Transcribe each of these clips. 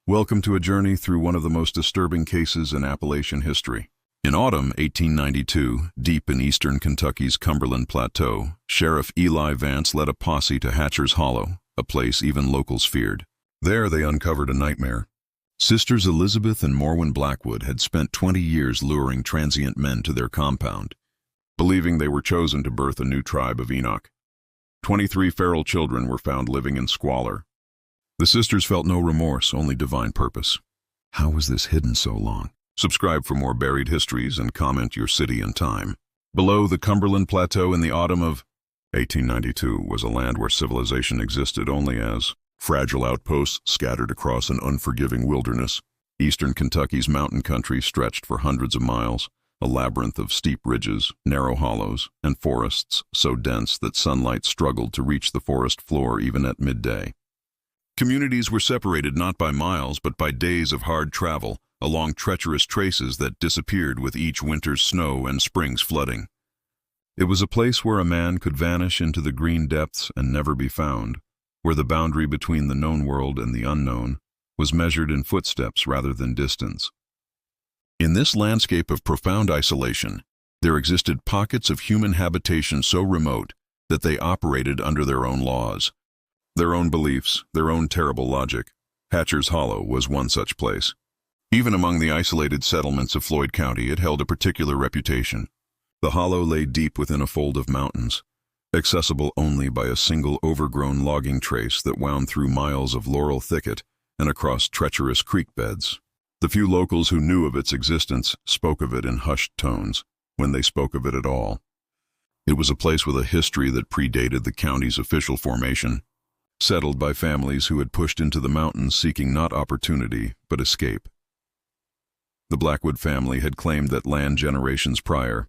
Welcome to a journey through one of the most disturbing cases in Appalachian history. In autumn 1892, deep in eastern Kentucky's Cumberland Plateau, Sheriff Eli Vance led a posse to Hatcher's Hollow, a place even locals feared. There they uncovered a nightmare. Sisters Elizabeth and Morwen Blackwood had spent 20 years luring transient men to their compound, believing they were chosen to birth a new tribe of Enoch. 23 feral children were found living in squalor. The sisters felt no remorse, only divine purpose. How was this hidden so long? Subscribe for more buried histories and comment your city and time. Below the Cumberland Plateau in the autumn of 1892 was a land where civilization existed only as fragile outposts scattered across an unforgiving wilderness. Eastern Kentucky's mountain country stretched for hundreds of miles, a labyrinth of steep ridges, narrow hollows, and forests so dense that sunlight struggled to reach the forest floor even at midday. Communities were separated not by miles but by days of hard travel, along treacherous traces that disappeared with each winter's snow and spring's flooding. It was a place where a man could vanish into the green depths and never be found, where the boundary between the known world and the unknown was measured in footsteps rather than distance. In this landscape of profound isolation, there existed pockets of human habitation so remote that they operated under their own laws, their own beliefs, their own terrible logic. Hatcher's Hollow was one such place. Even among the isolated settlements of Floyd County, it held a particular reputation. The hollow lay deep within a fold of mountains, accessible only by a single overgrown logging trace that wound through miles of laurel thicket and across treacherous creek beds. The few locals who knew of its existence spoke of it in hushed tones, when they spoke of it at all. It was a place with a history that predated the county's official formation, settled by families who had pushed into the mountains seeking not opportunity, but escape. The Blackwood family had claimed that land generations prior,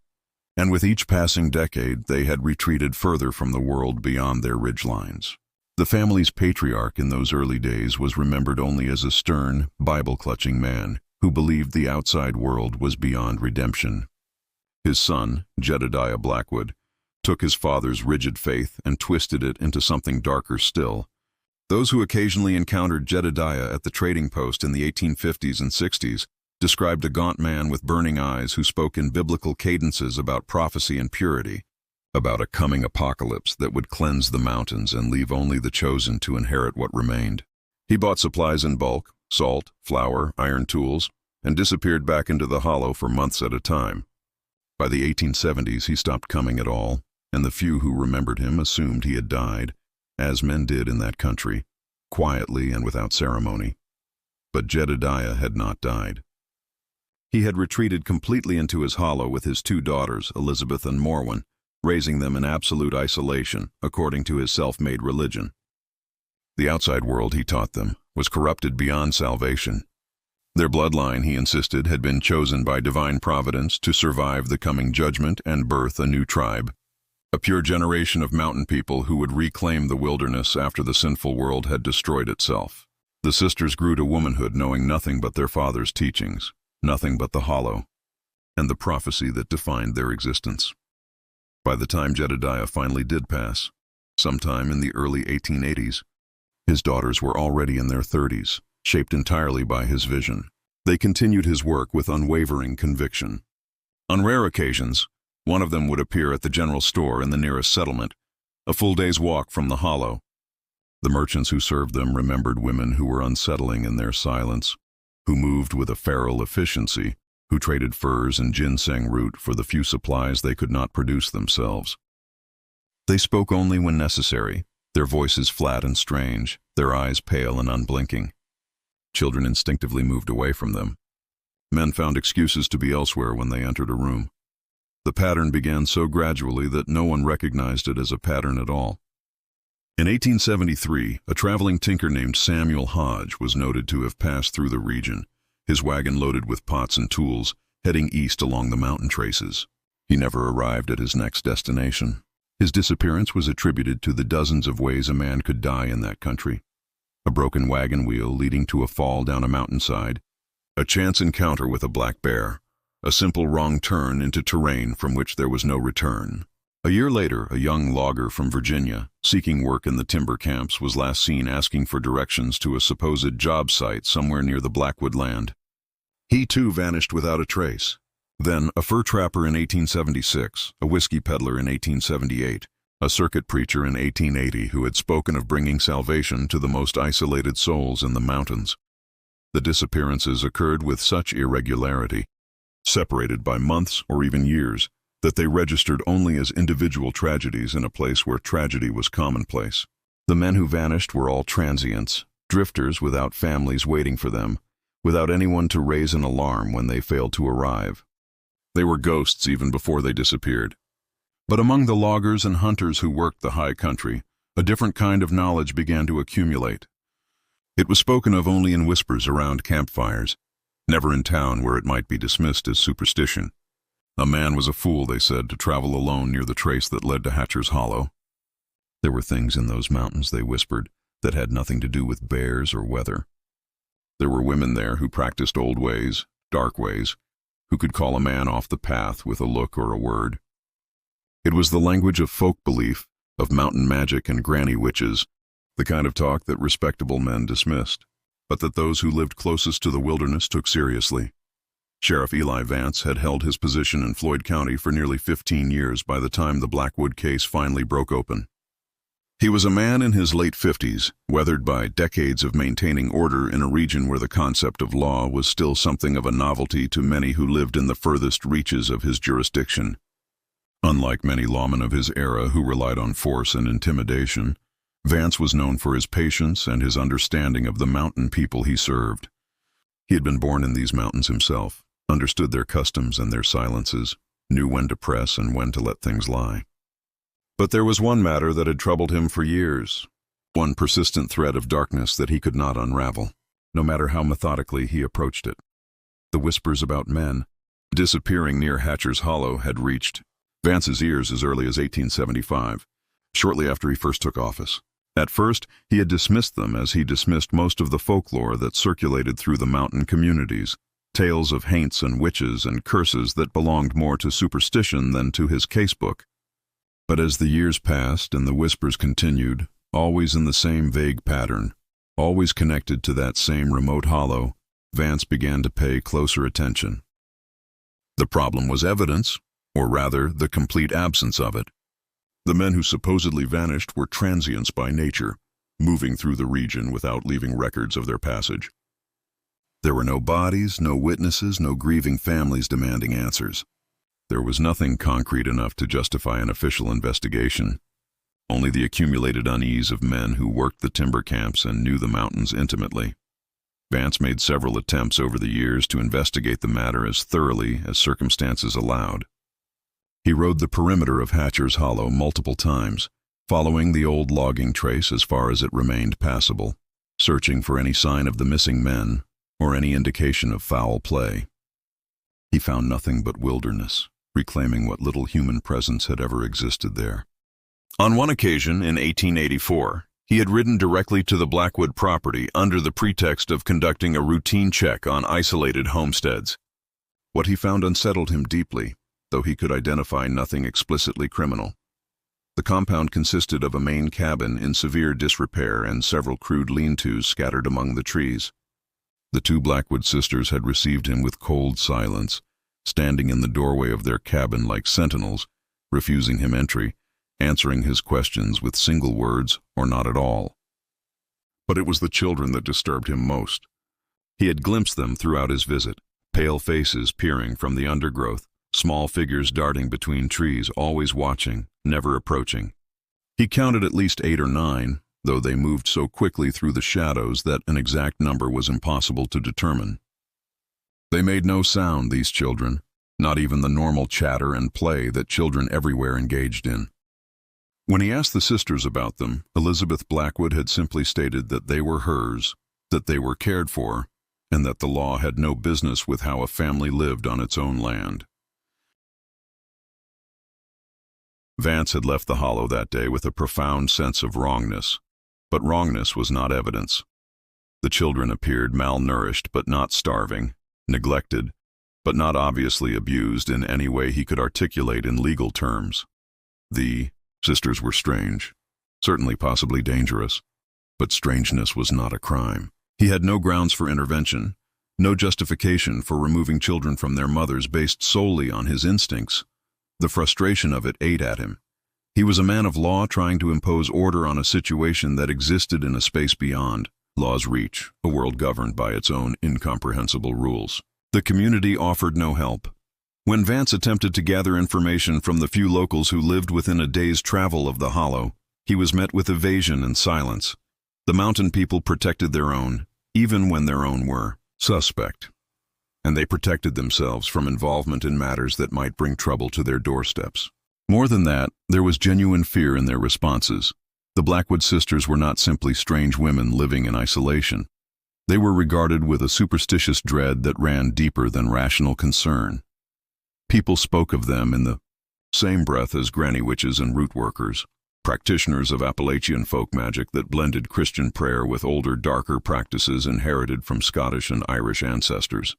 and with each passing decade they had retreated further from the world beyond their ridgelines. The family's patriarch in those early days was remembered only as a stern, Bible-clutching man who believed the outside world was beyond redemption. His son, Jedediah Blackwood, took his father's rigid faith and twisted it into something darker still. Those who occasionally encountered Jedediah at the trading post in the 1850s and 60s described a gaunt man with burning eyes who spoke in biblical cadences about prophecy and purity, about a coming apocalypse that would cleanse the mountains and leave only the chosen to inherit what remained. He bought supplies in bulk, salt, flour, iron tools, and disappeared back into the hollow for months at a time. By the 1870s he stopped coming at all, and the few who remembered him assumed he had died, as men did in that country, quietly and without ceremony. But Jedediah had not died. He had retreated completely into his hollow with his two daughters, Elizabeth and Morwen, raising them in absolute isolation, according to his self-made religion. The outside world, he taught them, was corrupted beyond salvation. Their bloodline, he insisted, had been chosen by divine providence to survive the coming judgment and birth a new tribe, a pure generation of mountain people who would reclaim the wilderness after the sinful world had destroyed itself. The sisters grew to womanhood knowing nothing but their father's teachings, nothing but the hollow, and the prophecy that defined their existence. By the time Jedediah finally did pass, sometime in the early 1880s, his daughters were already in their 30s, shaped entirely by his vision. They continued his work with unwavering conviction. On rare occasions, one of them would appear at the general store in the nearest settlement, a full day's walk from the hollow. The merchants who served them remembered women who were unsettling in their silence, who moved with a feral efficiency, who traded furs and ginseng root for the few supplies they could not produce themselves. They spoke only when necessary, their voices flat and strange, their eyes pale and unblinking. Children instinctively moved away from them. Men found excuses to be elsewhere when they entered a room. The pattern began so gradually that no one recognized it as a pattern at all. In 1873, a traveling tinker named Samuel Hodge was noted to have passed through the region, his wagon loaded with pots and tools, heading east along the mountain traces. He never arrived at his next destination. His disappearance was attributed to the dozens of ways a man could die in that country: a broken wagon wheel leading to a fall down a mountainside, a chance encounter with a black bear, a simple wrong turn into terrain from which there was no return. A year later, a young logger from Virginia, seeking work in the timber camps, was last seen asking for directions to a supposed job site somewhere near the Blackwood land. He too vanished without a trace. Then, a fur trapper in 1876, a whiskey peddler in 1878, a circuit preacher in 1880 who had spoken of bringing salvation to the most isolated souls in the mountains. The disappearances occurred with such irregularity, separated by months or even years, that they registered only as individual tragedies in a place where tragedy was commonplace. The men who vanished were all transients, drifters without families waiting for them, without anyone to raise an alarm when they failed to arrive. They were ghosts even before they disappeared. But among the loggers and hunters who worked the high country, a different kind of knowledge began to accumulate. It was spoken of only in whispers around campfires, never in town where it might be dismissed as superstition. A man was a fool, they said, to travel alone near the trace that led to Hatcher's Hollow. There were things in those mountains, they whispered, that had nothing to do with bears or weather. There were women there who practiced old ways, dark ways, who could call a man off the path with a look or a word. It was the language of folk belief, of mountain magic and granny witches, the kind of talk that respectable men dismissed, but that those who lived closest to the wilderness took seriously. Sheriff Eli Vance had held his position in Floyd County for nearly 15 years by the time the Blackwood case finally broke open. He was a man in his late 50s, weathered by decades of maintaining order in a region where the concept of law was still something of a novelty to many who lived in the furthest reaches of his jurisdiction. Unlike many lawmen of his era who relied on force and intimidation, Vance was known for his patience and his understanding of the mountain people he served. He had been born in these mountains himself, understood their customs and their silences, knew when to press and when to let things lie. But there was one matter that had troubled him for years, one persistent thread of darkness that he could not unravel, no matter how methodically he approached it. The whispers about men disappearing near Hatcher's Hollow had reached Vance's ears as early as 1875, shortly after he first took office. At first, he had dismissed them as he dismissed most of the folklore that circulated through the mountain communities, tales of haints and witches and curses that belonged more to superstition than to his casebook. But as the years passed and the whispers continued, always in the same vague pattern, always connected to that same remote hollow, Vance began to pay closer attention. The problem was evidence, or rather, the complete absence of it. The men who supposedly vanished were transients by nature, moving through the region without leaving records of their passage. There were no bodies, no witnesses, no grieving families demanding answers. There was nothing concrete enough to justify an official investigation, only the accumulated unease of men who worked the timber camps and knew the mountains intimately. Vance made several attempts over the years to investigate the matter as thoroughly as circumstances allowed. He rode the perimeter of Hatcher's Hollow multiple times, following the old logging trace as far as it remained passable, searching for any sign of the missing men or any indication of foul play. He found nothing but wilderness, reclaiming what little human presence had ever existed there. On one occasion, in 1884, he had ridden directly to the Blackwood property under the pretext of conducting a routine check on isolated homesteads. What he found unsettled him deeply, though he could identify nothing explicitly criminal. The compound consisted of a main cabin in severe disrepair and several crude lean-tos scattered among the trees. The two Blackwood sisters had received him with cold silence, standing in the doorway of their cabin like sentinels, refusing him entry, answering his questions with single words or not at all. But it was the children that disturbed him most. He had glimpsed them throughout his visit, pale faces peering from the undergrowth, small figures darting between trees, always watching, never approaching. He counted at least 8 or 9, though they moved so quickly through the shadows that an exact number was impossible to determine. They made no sound, these children, not even the normal chatter and play that children everywhere engaged in. When he asked the sisters about them, Elizabeth Blackwood had simply stated that they were hers, that they were cared for, and that the law had no business with how a family lived on its own land. Vance had left the hollow that day with a profound sense of wrongness, but wrongness was not evidence. The children appeared malnourished but not starving, neglected, but not obviously abused in any way he could articulate in legal terms. The sisters were strange, certainly possibly dangerous, but strangeness was not a crime. He had no grounds for intervention, no justification for removing children from their mothers based solely on his instincts. The frustration of it ate at him. He was a man of law trying to impose order on a situation that existed in a space beyond law's reach, a world governed by its own incomprehensible rules. The community offered no help. When Vance attempted to gather information from the few locals who lived within a day's travel of the hollow, he was met with evasion and silence. The mountain people protected their own, even when their own were suspect, and they protected themselves from involvement in matters that might bring trouble to their doorsteps. More than that, there was genuine fear in their responses. The Blackwood sisters were not simply strange women living in isolation. They were regarded with a superstitious dread that ran deeper than rational concern. People spoke of them in the same breath as granny witches and root workers, practitioners of Appalachian folk magic that blended Christian prayer with older, darker practices inherited from Scottish and Irish ancestors.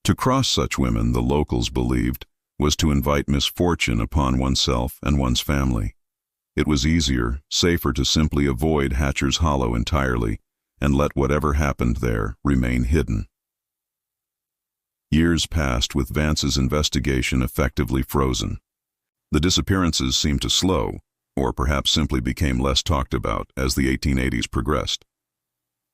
To cross such women, the locals believed, was to invite misfortune upon oneself and one's family. It was easier, safer to simply avoid Hatcher's Hollow entirely and let whatever happened there remain hidden. Years passed with Vance's investigation effectively frozen. The disappearances seemed to slow, or perhaps simply became less talked about as the 1880s progressed.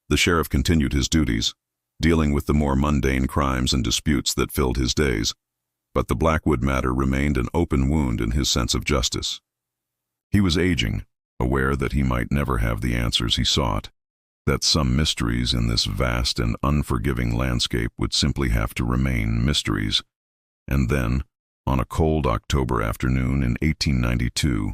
The sheriff continued his duties, dealing with the more mundane crimes and disputes that filled his days, but the Blackwood matter remained an open wound in his sense of justice. He was aging, aware that he might never have the answers he sought, that some mysteries in this vast and unforgiving landscape would simply have to remain mysteries. And then, on a cold October afternoon in 1892,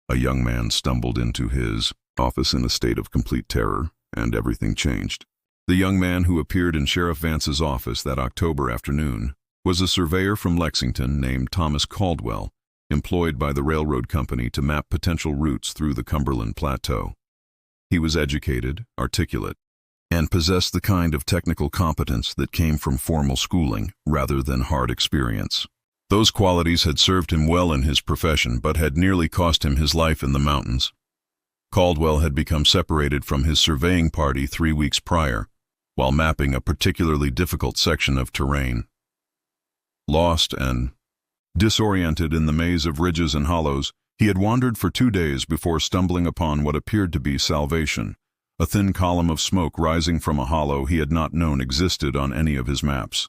a young man stumbled into his office in a state of complete terror, and everything changed. The young man who appeared in Sheriff Vance's office that October afternoon was a surveyor from Lexington named Thomas Caldwell, employed by the railroad company to map potential routes through the Cumberland Plateau. He was educated, articulate, and possessed the kind of technical competence that came from formal schooling rather than hard experience. Those qualities had served him well in his profession, but had nearly cost him his life in the mountains. Caldwell had become separated from his surveying party 3 weeks prior, while mapping a particularly difficult section of terrain. Lost and disoriented in the maze of ridges and hollows, he had wandered for 2 days before stumbling upon what appeared to be salvation, a thin column of smoke rising from a hollow he had not known existed on any of his maps.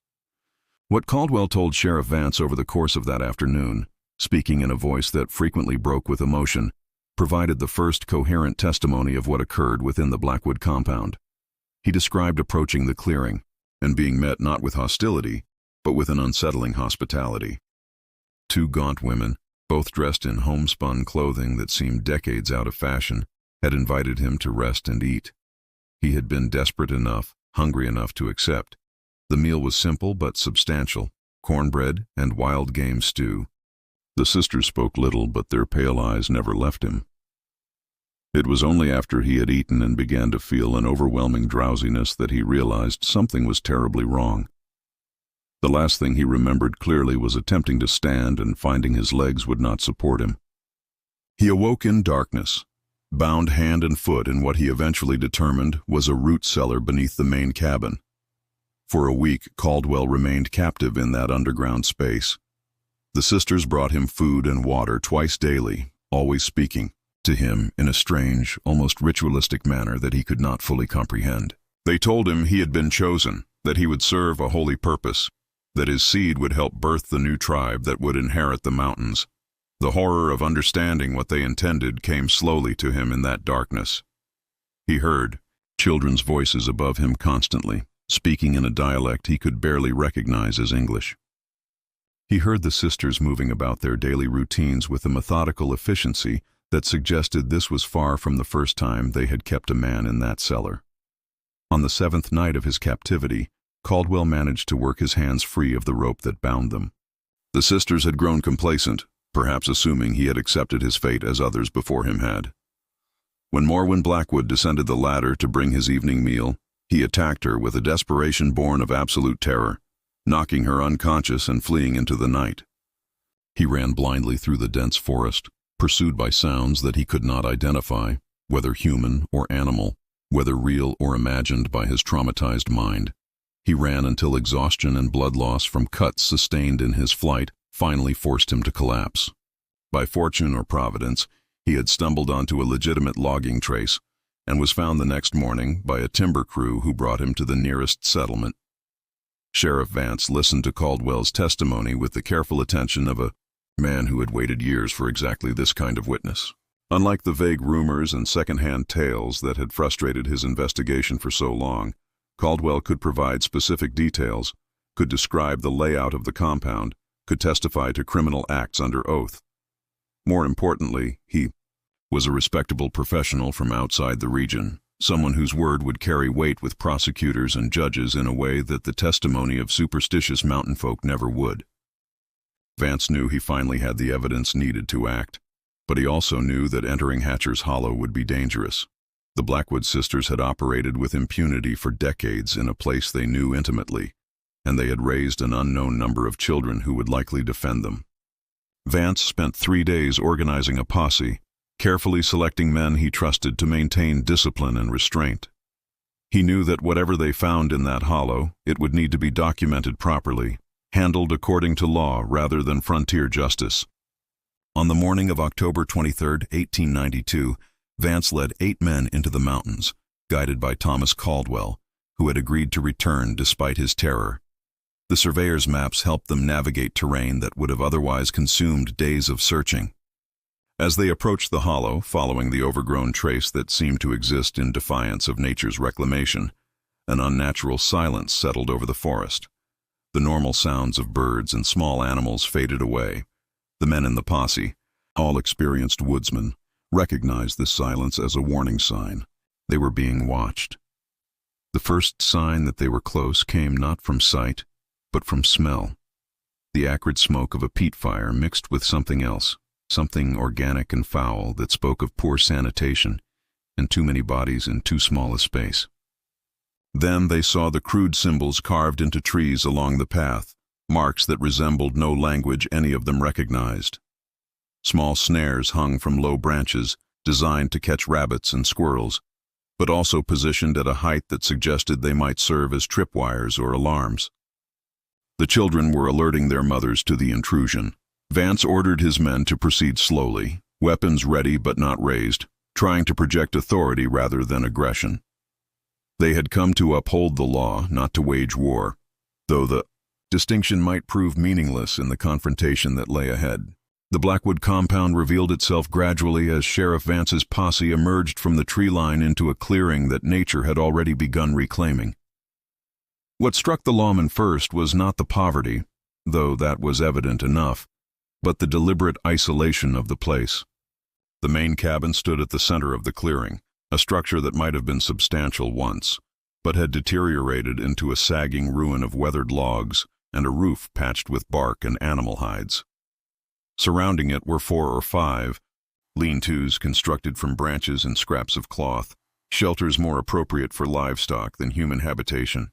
What Caldwell told Sheriff Vance over the course of that afternoon, speaking in a voice that frequently broke with emotion, provided the first coherent testimony of what occurred within the Blackwood compound. He described approaching the clearing, and being met not with hostility, but with an unsettling hospitality. 2 gaunt women, both dressed in homespun clothing that seemed decades out of fashion, had invited him to rest and eat. He had been desperate enough, hungry enough to accept. The meal was simple but substantial, cornbread and wild game stew. The sisters spoke little, but their pale eyes never left him. It was only after he had eaten and began to feel an overwhelming drowsiness that he realized something was terribly wrong. The last thing he remembered clearly was attempting to stand and finding his legs would not support him. He awoke in darkness, bound hand and foot in what he eventually determined was a root cellar beneath the main cabin. For a week, Caldwell remained captive in that underground space. The sisters brought him food and water twice daily, always speaking to him in a strange, almost ritualistic manner that he could not fully comprehend. They told him he had been chosen, that he would serve a holy purpose, that his seed would help birth the new tribe that would inherit the mountains. The horror of understanding what they intended came slowly to him in that darkness. He heard children's voices above him constantly, speaking in a dialect he could barely recognize as English. He heard the sisters moving about their daily routines with a methodical efficiency that suggested this was far from the first time they had kept a man in that cellar. On the 7th night of his captivity, Caldwell managed to work his hands free of the rope that bound them. The sisters had grown complacent, perhaps assuming he had accepted his fate as others before him had. When Morwen Blackwood descended the ladder to bring his evening meal, he attacked her with a desperation born of absolute terror, knocking her unconscious and fleeing into the night. He ran blindly through the dense forest, pursued by sounds that he could not identify, whether human or animal, whether real or imagined by his traumatized mind. He ran until exhaustion and blood loss from cuts sustained in his flight finally forced him to collapse. By fortune or providence, he had stumbled onto a legitimate logging trace and was found the next morning by a timber crew who brought him to the nearest settlement. Sheriff Vance listened to Caldwell's testimony with the careful attention of a man who had waited years for exactly this kind of witness. Unlike the vague rumors and second-hand tales that had frustrated his investigation for so long, Caldwell could provide specific details, could describe the layout of the compound, could testify to criminal acts under oath. More importantly, he was a respectable professional from outside the region, someone whose word would carry weight with prosecutors and judges in a way that the testimony of superstitious mountain folk never would. Vance knew he finally had the evidence needed to act, but he also knew that entering Hatcher's Hollow would be dangerous. The Blackwood sisters had operated with impunity for decades in a place they knew intimately, and they had raised an unknown number of children who would likely defend them. Vance spent 3 days organizing a posse, carefully selecting men he trusted to maintain discipline and restraint. He knew that whatever they found in that hollow, it would need to be documented properly, handled according to law rather than frontier justice. On the morning of October 23, 1892, Vance led 8 men into the mountains, guided by Thomas Caldwell, who had agreed to return despite his terror. The surveyor's maps helped them navigate terrain that would have otherwise consumed days of searching. As they approached the hollow, following the overgrown trace that seemed to exist in defiance of nature's reclamation, an unnatural silence settled over the forest. The normal sounds of birds and small animals faded away. The men in the posse, all experienced woodsmen, recognized this silence as a warning sign. They were being watched. The first sign that they were close came not from sight, but from smell. The acrid smoke of a peat fire mixed with something else, something organic and foul that spoke of poor sanitation and too many bodies in too small a space. Then they saw the crude symbols carved into trees along the path, marks that resembled no language any of them recognized. Small snares hung from low branches, designed to catch rabbits and squirrels, but also positioned at a height that suggested they might serve as tripwires or alarms. The children were alerting their mothers to the intrusion. Vance ordered his men to proceed slowly, weapons ready but not raised, trying to project authority rather than aggression. They had come to uphold the law, not to wage war, though the distinction might prove meaningless in the confrontation that lay ahead. The Blackwood compound revealed itself gradually as Sheriff Vance's posse emerged from the tree line into a clearing that nature had already begun reclaiming. What struck the lawmen first was not the poverty, though that was evident enough, but the deliberate isolation of the place. The main cabin stood at the center of the clearing, a structure that might have been substantial once, but had deteriorated into a sagging ruin of weathered logs and a roof patched with bark and animal hides. Surrounding it were 4 or 5 lean-tos constructed from branches and scraps of cloth, shelters more appropriate for livestock than human habitation.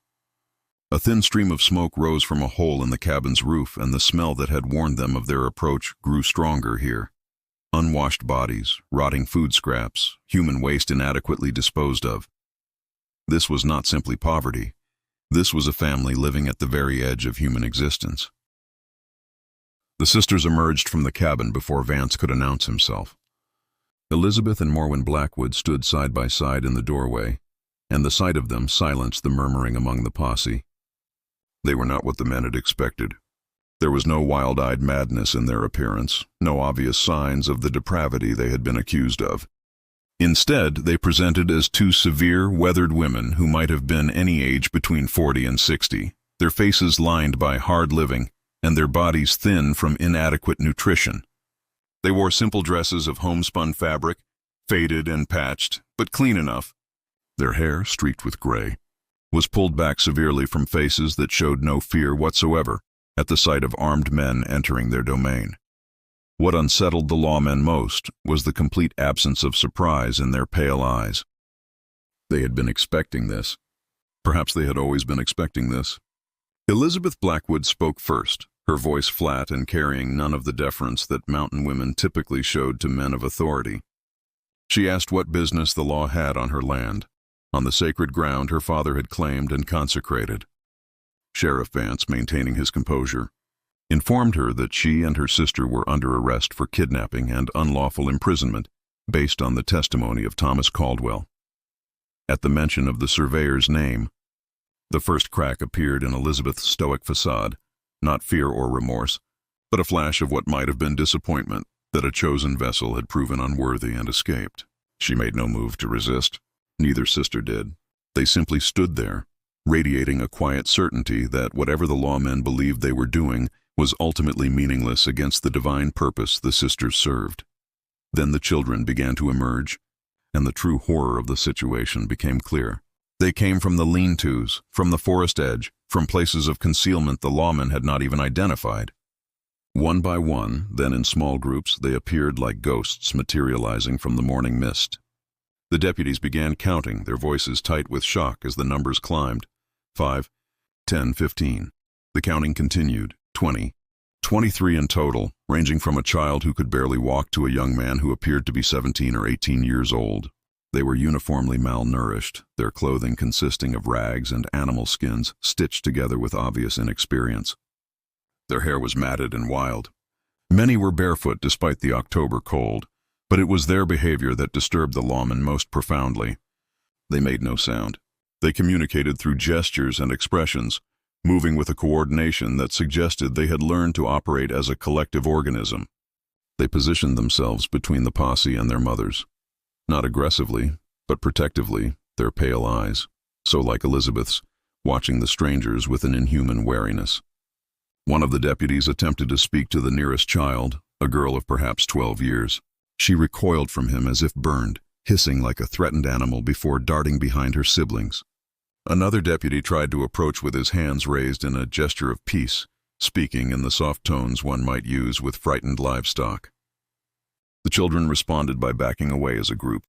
A thin stream of smoke rose from a hole in the cabin's roof, and the smell that had warned them of their approach grew stronger here. Unwashed bodies, rotting food scraps, human waste inadequately disposed of. This was not simply poverty. This was a family living at the very edge of human existence. The sisters emerged from the cabin before Vance could announce himself. Elizabeth and Morwen Blackwood stood side by side in the doorway, and the sight of them silenced the murmuring among the posse. They were not what the men had expected. There was no wild-eyed madness in their appearance, no obvious signs of the depravity they had been accused of. Instead, they presented as 2 severe, weathered women who might have been any age between 40 and 60, their faces lined by hard living, and their bodies thin from inadequate nutrition. They wore simple dresses of homespun fabric, faded and patched, but clean enough. Their hair, streaked with gray, was pulled back severely from faces that showed no fear whatsoever at the sight of armed men entering their domain. What unsettled the lawmen most was the complete absence of surprise in their pale eyes. They had been expecting this. Perhaps they had always been expecting this. Elizabeth Blackwood spoke first, her voice flat and carrying none of the deference that mountain women typically showed to men of authority. She asked what business the law had on her land, on the sacred ground her father had claimed and consecrated. Sheriff Vance, maintaining his composure, informed her that she and her sister were under arrest for kidnapping and unlawful imprisonment based on the testimony of Thomas Caldwell. At the mention of the surveyor's name, the first crack appeared in Elizabeth's stoic facade, not fear or remorse, but a flash of what might have been disappointment that a chosen vessel had proven unworthy and escaped. She made no move to resist. Neither sister did. They simply stood there, radiating a quiet certainty that whatever the lawmen believed they were doing was ultimately meaningless against the divine purpose the sisters served. Then the children began to emerge, and the true horror of the situation became clear. They came from the lean-tos, from the forest edge, from places of concealment the lawmen had not even identified. One by one, then in small groups, they appeared like ghosts materializing from the morning mist. The deputies began counting, their voices tight with shock as the numbers climbed. 5, 10, 15. The counting continued. 20, 23 in total, ranging from a child who could barely walk to a young man who appeared to be 17 or 18 years old. They were uniformly malnourished, their clothing consisting of rags and animal skins stitched together with obvious inexperience. Their hair was matted and wild. Many were barefoot despite the October cold, but it was their behavior that disturbed the lawmen most profoundly. They made no sound. They communicated through gestures and expressions, moving with a coordination that suggested they had learned to operate as a collective organism. They positioned themselves between the posse and their mothers. Not aggressively, but protectively, their pale eyes, so like Elizabeth's, watching the strangers with an inhuman wariness. One of the deputies attempted to speak to the nearest child, a girl of perhaps 12 years. She recoiled from him as if burned, hissing like a threatened animal before darting behind her siblings. Another deputy tried to approach with his hands raised in a gesture of peace, speaking in the soft tones one might use with frightened livestock. The children responded by backing away as a group,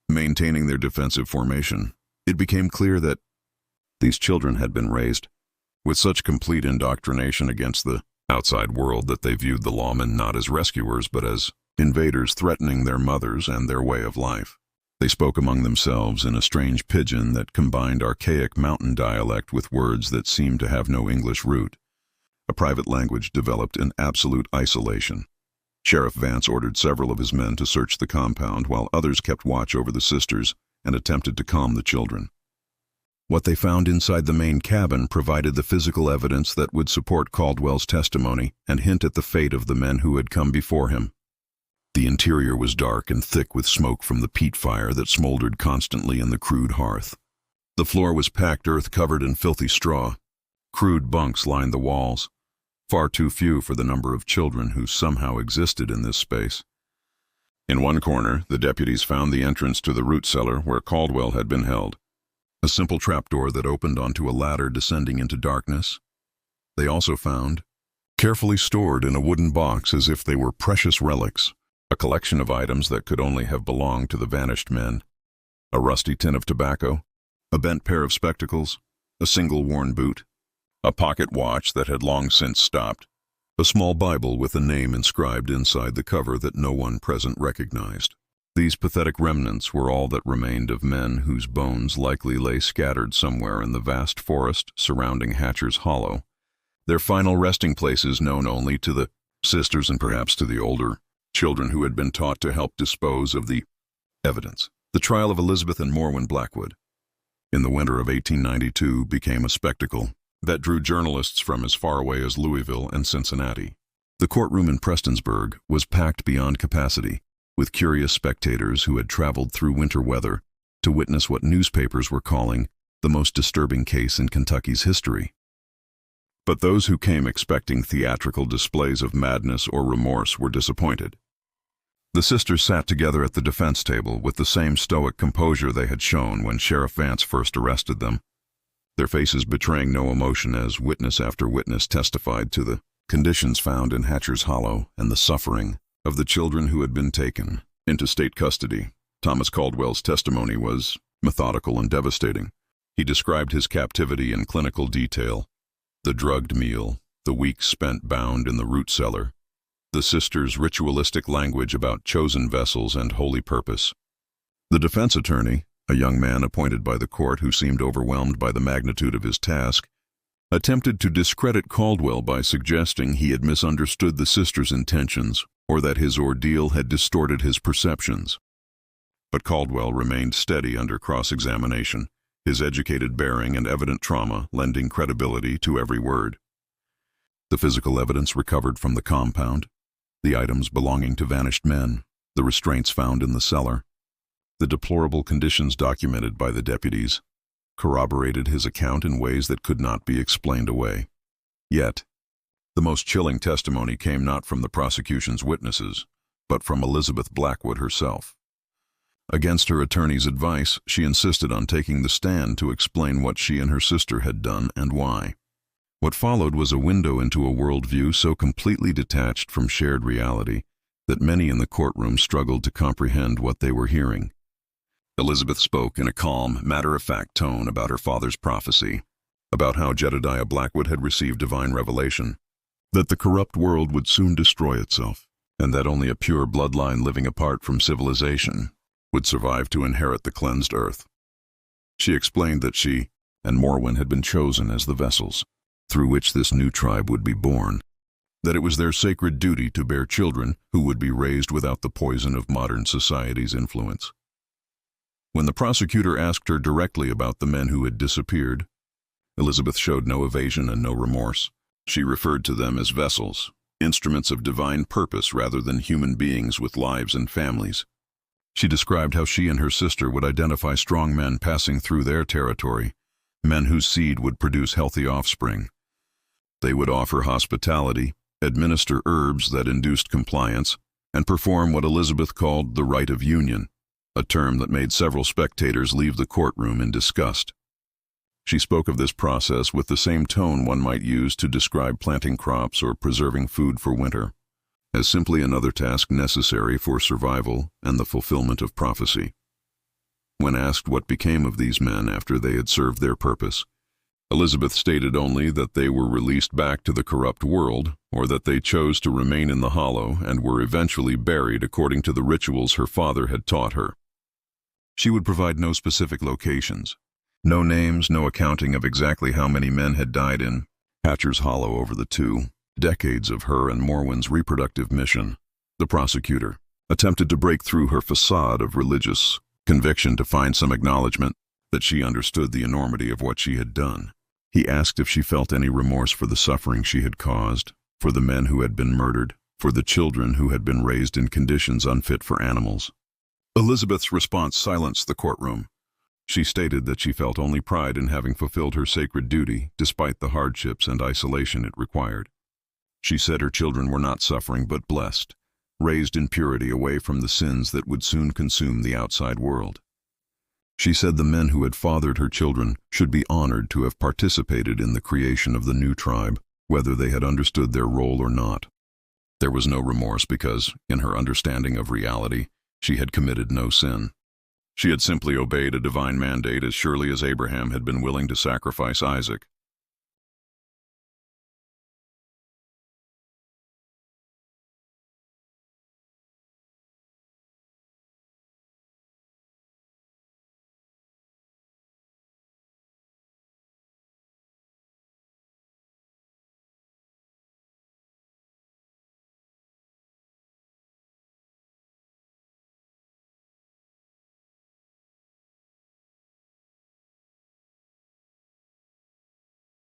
maintaining their defensive formation. It became clear that these children had been raised with such complete indoctrination against the outside world that they viewed the lawmen not as rescuers but as invaders threatening their mothers and their way of life. They spoke among themselves in a strange pidgin that combined archaic mountain dialect with words that seemed to have no English root. A private language developed in absolute isolation. Sheriff Vance ordered several of his men to search the compound while others kept watch over the sisters and attempted to calm the children. What they found inside the main cabin provided the physical evidence that would support Caldwell's testimony and hint at the fate of the men who had come before him. The interior was dark and thick with smoke from the peat fire that smoldered constantly in the crude hearth. The floor was packed earth covered in filthy straw. Crude bunks lined the walls, far too few for the number of children who somehow existed in this space. In one corner, the deputies found the entrance to the root cellar where Caldwell had been held, a simple trapdoor that opened onto a ladder descending into darkness. They also found, carefully stored in a wooden box as if they were precious relics, a collection of items that could only have belonged to the vanished men. A rusty tin of tobacco, a bent pair of spectacles, a single worn boot, a pocket watch that had long since stopped, a small Bible with a name inscribed inside the cover that no one present recognized. These pathetic remnants were all that remained of men whose bones likely lay scattered somewhere in the vast forest surrounding Hatcher's Hollow, their final resting places known only to the sisters and perhaps to the older children who had been taught to help dispose of the evidence. The trial of Elizabeth and Morwen Blackwood in the winter of 1892 became a spectacle that drew journalists from as far away as Louisville and Cincinnati. The courtroom in Prestonsburg was packed beyond capacity, with curious spectators who had traveled through winter weather to witness what newspapers were calling the most disturbing case in Kentucky's history. But those who came expecting theatrical displays of madness or remorse were disappointed. The sisters sat together at the defense table with the same stoic composure they had shown when Sheriff Vance first arrested them, their faces betraying no emotion as witness after witness testified to the conditions found in Hatcher's Hollow and the suffering of the children who had been taken into state custody. Thomas Caldwell's testimony was methodical and devastating. He described his captivity in clinical detail: the drugged meal, the weeks spent bound in the root cellar, the sisters' ritualistic language about chosen vessels and holy purpose. The defense attorney, a young man appointed by the court who seemed overwhelmed by the magnitude of his task, attempted to discredit Caldwell by suggesting he had misunderstood the sisters' intentions or that his ordeal had distorted his perceptions. But Caldwell remained steady under cross-examination, his educated bearing and evident trauma lending credibility to every word. The physical evidence recovered from the compound, the items belonging to vanished men, the restraints found in the cellar, the deplorable conditions documented by the deputies, corroborated his account in ways that could not be explained away. Yet, the most chilling testimony came not from the prosecution's witnesses, but from Elizabeth Blackwood herself. Against her attorney's advice, she insisted on taking the stand to explain what she and her sister had done and why. What followed was a window into a worldview so completely detached from shared reality that many in the courtroom struggled to comprehend what they were hearing. Elizabeth spoke in a calm, matter-of-fact tone about her father's prophecy, about how Jedediah Blackwood had received divine revelation, that the corrupt world would soon destroy itself, and that only a pure bloodline living apart from civilization would survive to inherit the cleansed earth. She explained that she and Morwen had been chosen as the vessels through which this new tribe would be born, that it was their sacred duty to bear children who would be raised without the poison of modern society's influence. When the prosecutor asked her directly about the men who had disappeared, Elizabeth showed no evasion and no remorse. She referred to them as vessels, instruments of divine purpose rather than human beings with lives and families. She described how she and her sister would identify strong men passing through their territory, men whose seed would produce healthy offspring. They would offer hospitality, administer herbs that induced compliance, and perform what Elizabeth called the rite of union, a term that made several spectators leave the courtroom in disgust. She spoke of this process with the same tone one might use to describe planting crops or preserving food for winter, as simply another task necessary for survival and the fulfillment of prophecy. When asked what became of these men after they had served their purpose, Elizabeth stated only that they were released back to the corrupt world, or that they chose to remain in the hollow and were eventually buried according to the rituals her father had taught her. She would provide no specific locations, no names, no accounting of exactly how many men had died in Hatcher's Hollow over the 2 decades of her and Morwen's reproductive mission. The prosecutor attempted to break through her facade of religious conviction to find some acknowledgement that she understood the enormity of what she had done. He asked if she felt any remorse for the suffering she had caused, for the men who had been murdered, for the children who had been raised in conditions unfit for animals. Elizabeth's response silenced the courtroom. She stated that she felt only pride in having fulfilled her sacred duty, despite the hardships and isolation it required. She said her children were not suffering but blessed, raised in purity away from the sins that would soon consume the outside world. She said the men who had fathered her children should be honored to have participated in the creation of the new tribe, whether they had understood their role or not. There was no remorse because, in her understanding of reality, she had committed no sin. She had simply obeyed a divine mandate as surely as Abraham had been willing to sacrifice Isaac.